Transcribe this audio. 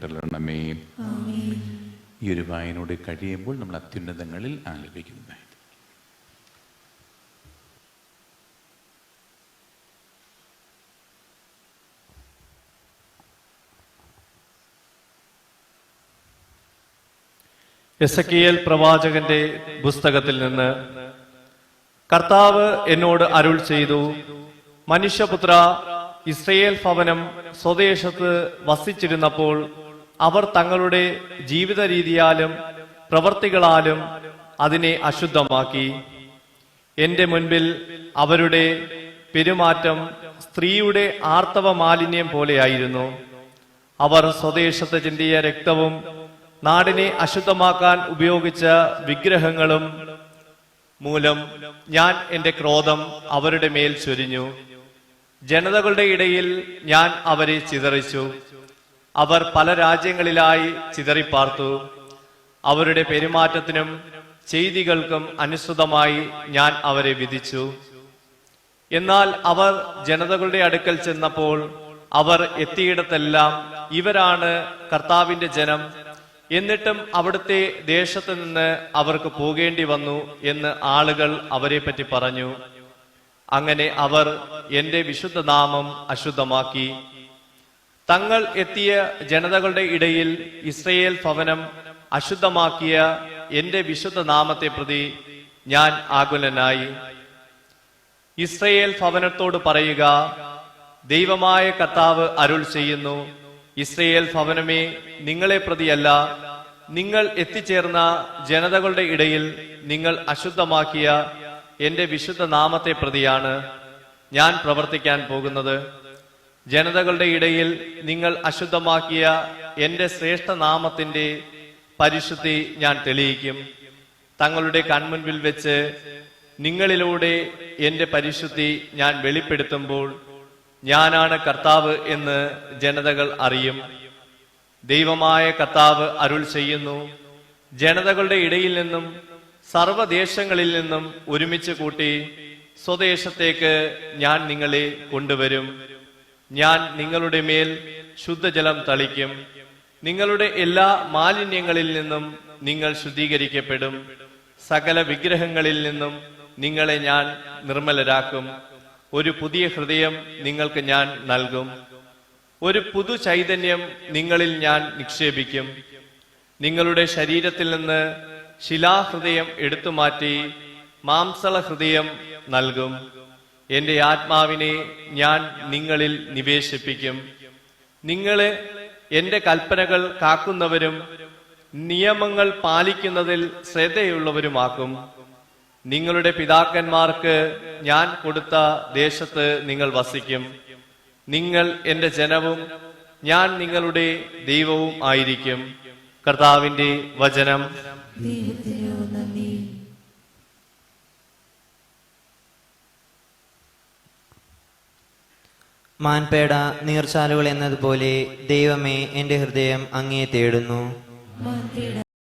കേട്ടല്ലണമേ. ഈ ഒരു വായനോട് കഴിയുമ്പോൾ നമ്മൾ അത്യുന്നതങ്ങളിൽ ആലപിക്കുന്നതായി എസെക്കിയേൽ പ്രവാചകന്റെ പുസ്തകത്തിൽ നിന്ന്. കർത്താവ് എന്നോട് അരുൾ ചെയ്തു, മനുഷ്യപുത്ര, ഇസ്രയേൽ ഭവനം സ്വദേശത്ത് വസിച്ചിരുന്നപ്പോൾ അവർ തങ്ങളുടെ ജീവിത രീതിയാലും പ്രവർത്തികളാലും അതിനെ അശുദ്ധമാക്കി. എന്റെ മുൻപിൽ അവരുടെ പെരുമാറ്റം സ്ത്രീയുടെ ആർത്തവ മാലിന്യം പോലെയായിരുന്നു. അവർ സ്വദേശത്ത് ചിന്തിയ രക്തവും നാടിനെ അശുദ്ധമാക്കാൻ ഉപയോഗിച്ച വിഗ്രഹങ്ങളും മൂലം ഞാൻ എന്റെ ക്രോധം അവരുടെ മേൽ ചൊരിഞ്ഞു. ജനതകളുടെ ഇടയിൽ ഞാൻ അവരെ ചിതറിച്ചു. അവർ പല രാജ്യങ്ങളിലായി ചിതറിപ്പാർത്തു. അവരുടെ പെരുമാറ്റത്തിനും ചെയ്തികൾക്കും അനുസൃതമായി ഞാൻ അവരെ വിധിച്ചു. എന്നാൽ അവർ ജനതകളുടെ അടുക്കൽ ചെന്നപ്പോൾ അവർ എത്തിയിടത്തെല്ലാം ഇവരാണ് കർത്താവിന്റെ ജനം, എന്നിട്ടും അവിടുത്തെ ദേശത്ത് നിന്ന് അവർക്ക് പോകേണ്ടി വന്നു എന്ന് ആളുകൾ അവരെ പറ്റി പറഞ്ഞു. അങ്ങനെ അവർ എന്റെ വിശുദ്ധ നാമം അശുദ്ധമാക്കി. തങ്ങൾ എത്തിയ ജനതകളുടെ ഇടയിൽ ഇസ്രയേൽ ഭവനം അശുദ്ധമാക്കിയ എന്റെ വിശുദ്ധ നാമത്തെ പ്രതി ഞാൻ ആകുലനായി. ഇസ്രയേൽ ഭവനത്തോട് പറയുക, ദൈവമായ കർത്താവ് അരുൾ ചെയ്യുന്നു, ഇസ്രയേൽ ഭവനമേ, നിങ്ങളെ പ്രതിയല്ല, നിങ്ങൾ എത്തിച്ചേർന്ന ജനതകളുടെ ഇടയിൽ നിങ്ങൾ അശുദ്ധമാക്കിയ എന്റെ വിശുദ്ധ നാമത്തെ പ്രതിയാണ് ഞാൻ പ്രവർത്തിക്കാൻ പോകുന്നത്. ജനതകളുടെ ഇടയിൽ നിങ്ങൾ അശുദ്ധമാക്കിയ എന്റെ ശ്രേഷ്ഠ നാമത്തിന്റെ പരിശുദ്ധി ഞാൻ തെളിയിക്കും. തങ്ങളുടെ കൺമുൻപിൽ വെച്ച് നിങ്ങളിലൂടെ എന്റെ പരിശുദ്ധി ഞാൻ വെളിപ്പെടുത്തുമ്പോൾ ഞാനാണ് കർത്താവ് എന്ന് ജനതകൾ അറിയും. ദൈവമായ കർത്താവ് അരുൾ ചെയ്യുന്നു, ജനതകളുടെ ഇടയിൽ നിന്നും സർവ്വദേശങ്ങളിൽ നിന്നും ഒരുമിച്ച് കൂട്ടി സ്വദേശത്തേക്ക് ഞാൻ നിങ്ങളെ കൊണ്ടുവരും. ഞാൻ നിങ്ങളുടെ മേൽ ശുദ്ധജലം തളിക്കും. നിങ്ങളുടെ എല്ലാ മാലിന്യങ്ങളിൽ നിന്നും നിങ്ങൾ ശുദ്ധീകരിക്കപ്പെടും. സകല വിഗ്രഹങ്ങളിൽ നിന്നും നിങ്ങളെ ഞാൻ നിർമ്മലരാക്കും. ഒരു പുതിയ ഹൃദയം നിങ്ങൾക്ക് ഞാൻ നൽകും. ഒരു പുതു ചൈതന്യം നിങ്ങളിൽ ഞാൻ നിക്ഷേപിക്കും. നിങ്ങളുടെ ശരീരത്തിൽ നിന്ന് ശിലാഹൃദയം എടുത്തുമാറ്റി മാംസള ഹൃദയം നൽകും. എന്റെ ആത്മാവിനെ ഞാൻ നിങ്ങളിൽ നിവേശിപ്പിക്കും. നിങ്ങളെ എന്റെ കൽപ്പനകൾ കാക്കുന്നവരും നിയമങ്ങൾ പാലിക്കുന്നതിൽ ശ്രദ്ധയുള്ളവരുമാക്കും. നിങ്ങളുടെ പിതാക്കന്മാർക്ക് ഞാൻ കൊടുത്ത ദേശത്ത് നിങ്ങൾ വസിക്കും. നിങ്ങൾ എന്റെ ജനവും ഞാൻ നിങ്ങളുടെ ദൈവവും ആയിരിക്കും. കർത്താവിന്റെ വചനം. മാൻപേട നീർച്ചാലുകൾ എന്നതുപോലെ ദൈവമേ, എന്റെ ഹൃദയം അങ്ങയെ തേടുന്നു.